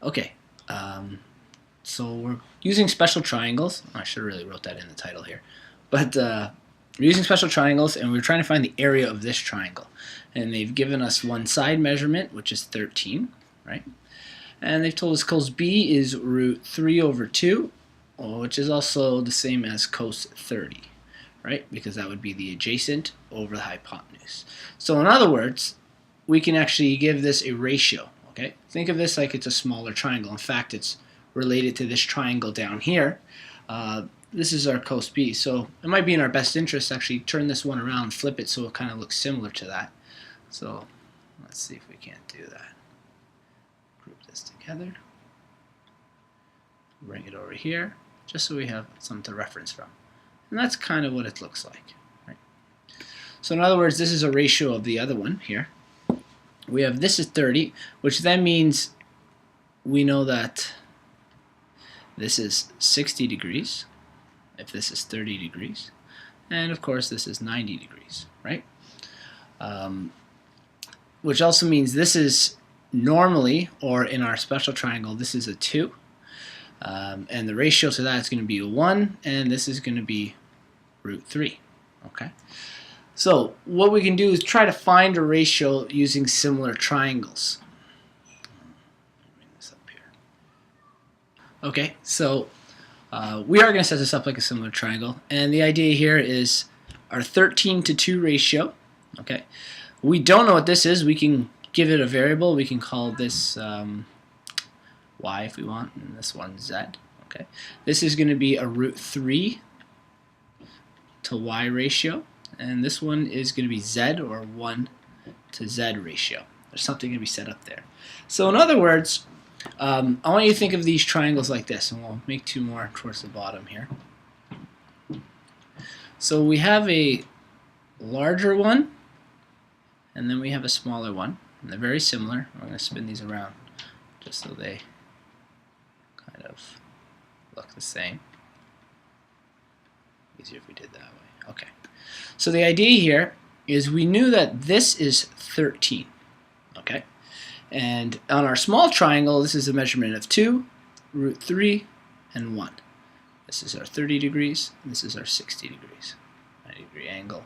Okay, so we're using special triangles. I should have really wrote that in the title here. But we're using special triangles, and we're trying to find the area of this triangle. And they've given us one side measurement, which is 13, right? And they've told us cos B is root 3 over 2, which is also the same as cos 30, right? Because that would be the adjacent over the hypotenuse. So in other words, we can actually give this a ratio. Okay, think of this like it's a smaller triangle. In fact, it's related to this triangle down here. This is our cos B, so it might be in our best interest to actually turn this one around, flip it so it kind of looks similar to that. So let's see if we can't do that. Group this together, bring it over here, just so we have something to reference from. And that's kind of what it looks like. Right? So in other words, this is a ratio of the other one here. We have this is 30, which then means we know that this is 60 degrees, if this is 30 degrees, and of course this is 90 degrees, right? Which also means this is normally, or in our special triangle, this is a 2, and the ratio to that is going to be a 1, and this is going to be root 3, okay? So what we can do is try to find a ratio using similar triangles. Bring this up here. Okay, so we are going to set this up like a similar triangle, and the idea here is our 13:2 ratio. Okay, we don't know what this is. We can give it a variable. We can call this y if we want, and this one z. Okay, this is going to be a root 3 to y ratio. And this one is going to be z, or 1 to z ratio. There's something going to be set up there. So in other words, I want you to think of these triangles like this, and we'll make two more towards the bottom here. So we have a larger one, and then we have a smaller one. And they're very similar. I'm going to spin these around just so they kind of look the same. Easier if we did that way. Okay. So the idea here is we knew that this is 13, okay? And on our small triangle, this is a measurement of 2, root 3, and 1. This is our 30 degrees, and this is our 60 degrees, 90-degree angle.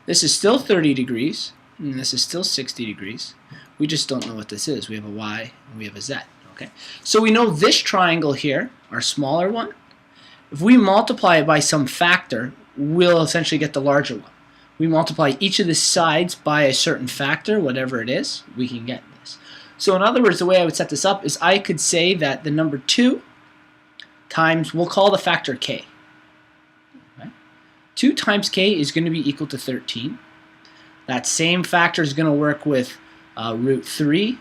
This is still 30 degrees, and this is still 60 degrees. We just don't know what this is. We have a y, and we have a z, okay? So we know this triangle here, our smaller one, if we multiply it by some factor, we'll essentially get the larger one. We multiply each of the sides by a certain factor, whatever it is, we can get this. So in other words, the way I would set this up is I could say that the number 2 times, we'll call the factor k. Okay? 2 times k is going to be equal to 13. That same factor is going to work with root 3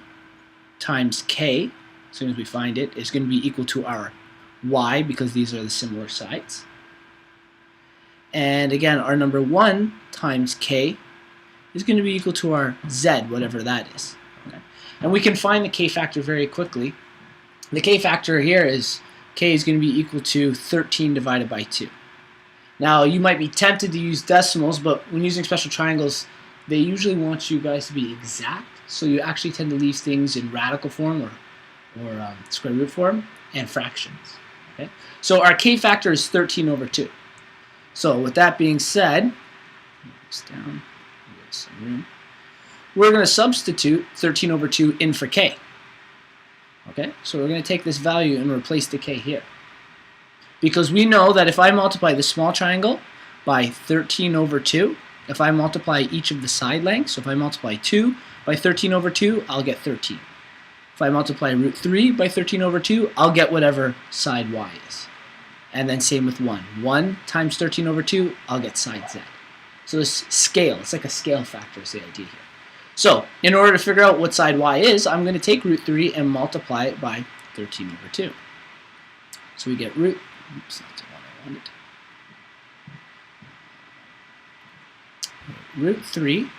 times k, as soon as we find it, is going to be equal to our y, because these are the similar sides. And again, our number 1 times k is going to be equal to our z, whatever that is. Okay? And we can find the k factor very quickly. The k factor here is k is going to be equal to 13 divided by 2. Now, you might be tempted to use decimals, but when using special triangles, they usually want you guys to be exact. So you actually tend to leave things in radical form or square root form and fractions. Okay? So our k factor is 13 over 2. So with that being said, this down, get some room. We're going to substitute 13 over 2 in for k. Okay, so we're going to take this value and replace the k here. Because we know that if I multiply the small triangle by 13 over 2, if I multiply each of the side lengths, so if I multiply 2 by 13 over 2, I'll get 13. If I multiply root 3 by 13 over 2, I'll get whatever side y is. And then same with 1. 1 times 13 over 2, I'll get side z. So this scale, it's like a scale factor is the idea here. So in order to figure out what side y is, I'm going to take root 3 and multiply it by 13 over 2. So we get root, oops, that's the one I wanted. Root 3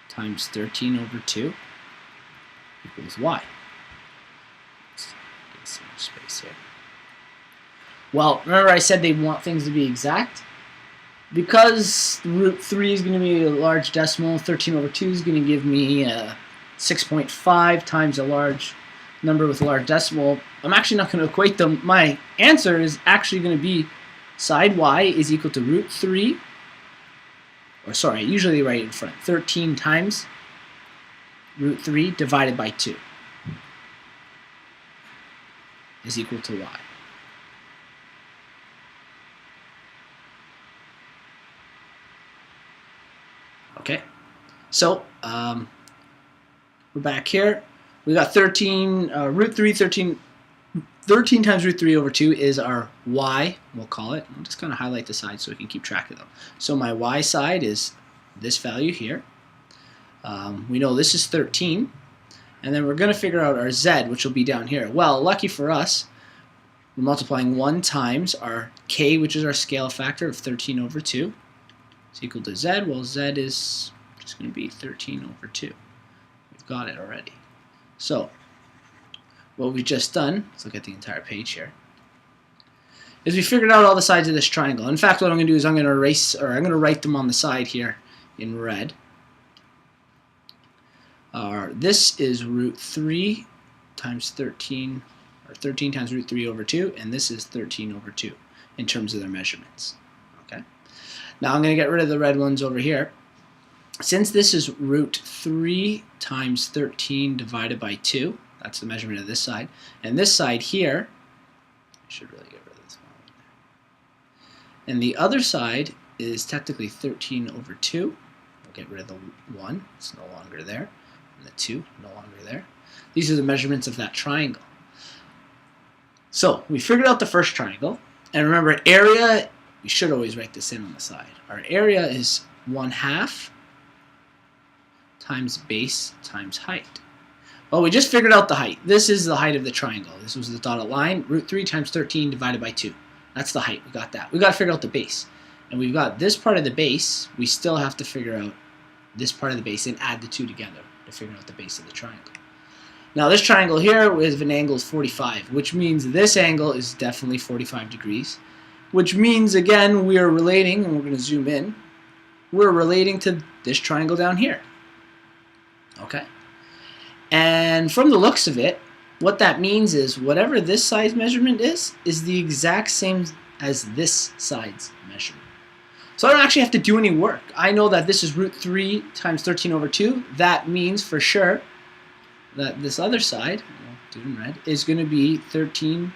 times 13 over 2 equals y. Let's get some more space here. Well, remember I said they want things to be exact? Because root 3 is going to be a large decimal, 13 over 2 is going to give me 6.5 times a large number with a large decimal, I'm actually not going to equate them. My answer is actually going to be side y is equal to root 3, or sorry, usually right in front, 13 times root 3 divided by 2 is equal to y. Okay, so we're back here. We got 13, root 3, 13 times root 3 over 2 is our y, we'll call it. I'll just kind of highlight the sides so we can keep track of them. So my y side is this value here. We know this is 13. And then we're going to figure out our z, which will be down here. Well, lucky for us, we're multiplying 1 times our k, which is our scale factor of 13 over 2. It's equal to z. Well, z is just going to be 13 over 2. We've got it already. So what we've just done, let's look at the entire page here, is we figured out all the sides of this triangle. In fact, what I'm going to do is I'm going to erase, or I'm going to write them on the side here in red. This is root 3 times 13, or 13 times root 3 over 2, and this is 13 over 2 in terms of their measurements. Okay. Now I'm going to get rid of the red ones over here. Since this is root 3 times 13 divided by 2, that's the measurement of this side, and this side here, I should really get rid of this one. And the other side is technically 13 over 2. We'll get rid of the 1, it's no longer there. And the 2, no longer there. These are the measurements of that triangle. So we figured out the first triangle, and remember area, we should always write this in on the side. Our area is 1/2 times base times height. Well, we just figured out the height. This is the height of the triangle. This was the dotted line, root 3 times 13 divided by 2. That's the height, we got that. We got to figure out the base. And we've got this part of the base, we still have to figure out this part of the base and add the two together to figure out the base of the triangle. Now this triangle here is an angle is 45, which means this angle is definitely 45 degrees, which means again we are relating, and we're going to zoom in, we're relating to this triangle down here. Okay? And from the looks of it, what that means is whatever this side's measurement is the exact same as this side's measurement. So I don't actually have to do any work. I know that this is root 3 times 13 over 2. That means for sure that this other side, I'll do it in red, is going to be 13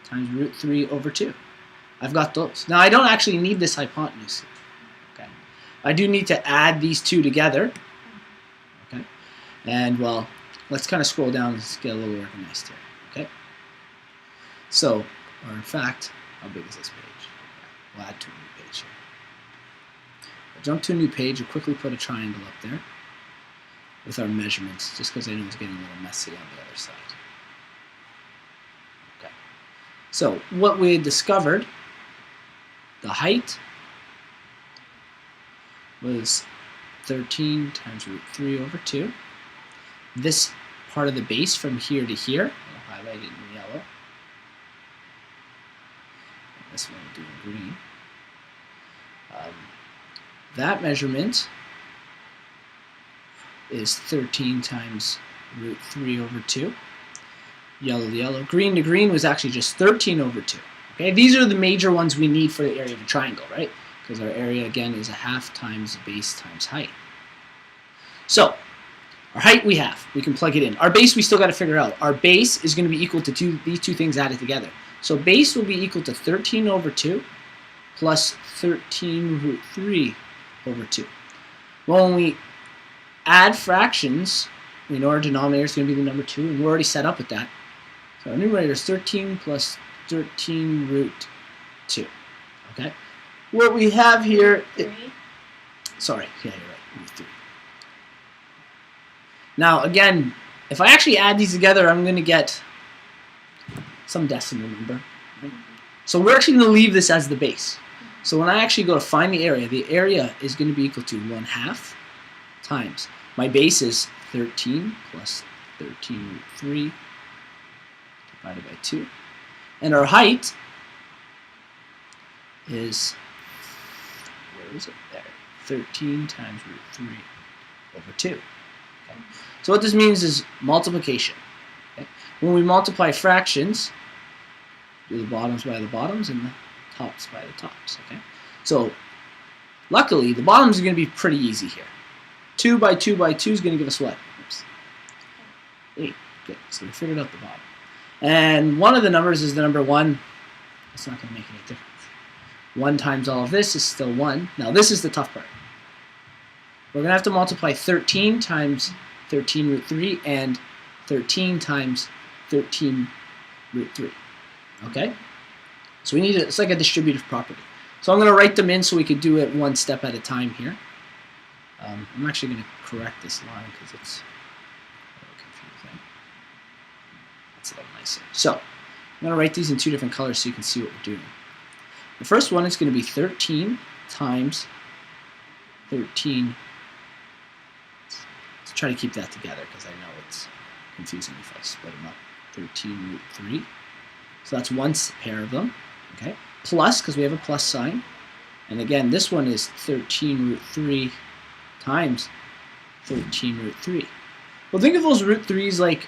times root 3 over 2. I've got those. Now I don't actually need this hypotenuse. Okay. I do need to add these two together. Okay. And well, let's kind of scroll down and get a little organized here. Okay. So, or in fact, how big is this page? We'll add to a new page here. I'll jump to a new page and quickly put a triangle up there with our measurements, just because I know it's getting a little messy on the other side. Okay. So what we had discovered, the height was 13 times root 3 over 2. This part of the base from here to here, I'll highlight it in yellow. And this one we'll do in green. That measurement is 13 times root 3 over 2. Yellow to yellow. Green to green was actually just 13 over 2. Okay, these are the major ones we need for the area of a triangle, right? Because our area, again, is 1/2 times base times height. So, our height we have. We can plug it in. Our base we still got to figure out. Our base is going to be equal to these two things added together. So base will be equal to 13 over 2 plus 13 root 3 over 2. Well, when we add fractions, we know our denominator is going to be the number 2, and we're already set up with that. So our numerator is 13 plus 13 root 2. Okay? What we have here... sorry, yeah, you're right. Root 3. Now, again, if I actually add these together, I'm going to get some decimal number. Right? So we're actually going to leave this as the base. So when I actually go to find the area is going to be equal to 1/2 times. My base is 13 plus 13 root 3 divided by 2. And our height is, where is it? There. 13 times root 3 over 2. Okay. So what this means is multiplication. Okay. when we multiply fractions, do the bottoms by the bottoms and the tops by the tops. Okay, so luckily the bottoms are going to be pretty easy here. 2 by 2 by 2 is going to give us what? Oops. 8. Good. So we figured out the bottom. And one of the numbers is the number 1. It's not going to make any difference. 1 times all of this is still 1. Now this is the tough part. We're going to have to multiply 13 times 13 root 3 and 13 times 13 root 3. Okay? So we need it's like a distributive property. So I'm going to write them in so we could do it one step at a time here. I'm actually going to correct this line because it's a little confusing. That's a little nicer. So I'm going to write these in 2 different colors so you can see what we're doing. The first one is going to be 13 times 13. Let's try to keep that together because I know it's confusing if I split them up. 13 root 3. So that's one pair of them. Okay. Plus, because we have a plus sign. And again, this one is 13 root 3 times 13 root 3. Well, think of those root 3's like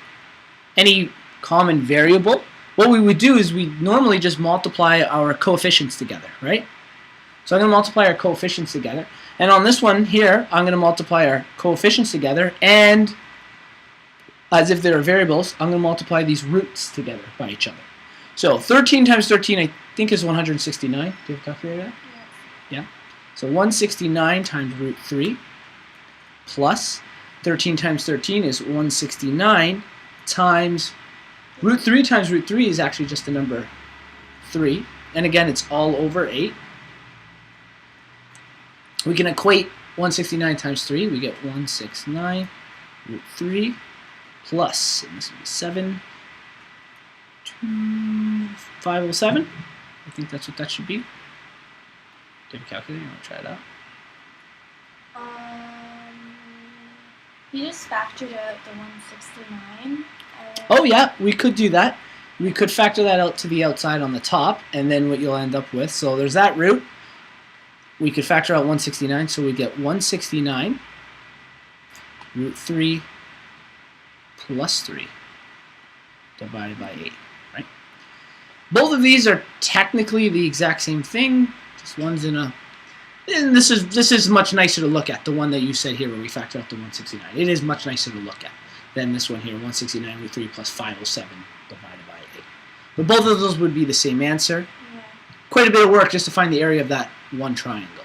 any common variable. What we would do is we normally just multiply our coefficients together, right? So I'm going to multiply our coefficients together. And on this one here, I'm going to multiply our coefficients together. And as if they're variables, I'm going to multiply these roots together by each other. So 13 times 13, I think, is 169. Do you have a calculator there? Yeah. So 169 times root 3 plus 13 times 13 is 169 times root 3 times root 3 is actually just the number 3. And again, it's all over 8. We can equate 169 times 3. We get 169 root 3 plus, and this would be 7, 507. I think that's what that should be. Do you have a calculator? You want to try it out? You just factored out the 169. Oh yeah, we could do that. We could factor that out to the outside on the top, and then what you'll end up with. So there's that root. We could factor out 169, so we get 169 root 3 plus 3 divided by 8, right? Both of these are technically the exact same thing. Just one's in a... And this is much nicer to look at, the one that you said here where we factor out the 169. It is much nicer to look at than this one here, 169 root 3 plus 507 divided by 8. But both of those would be the same answer. Yeah. Quite a bit of work just to find the area of that one triangle.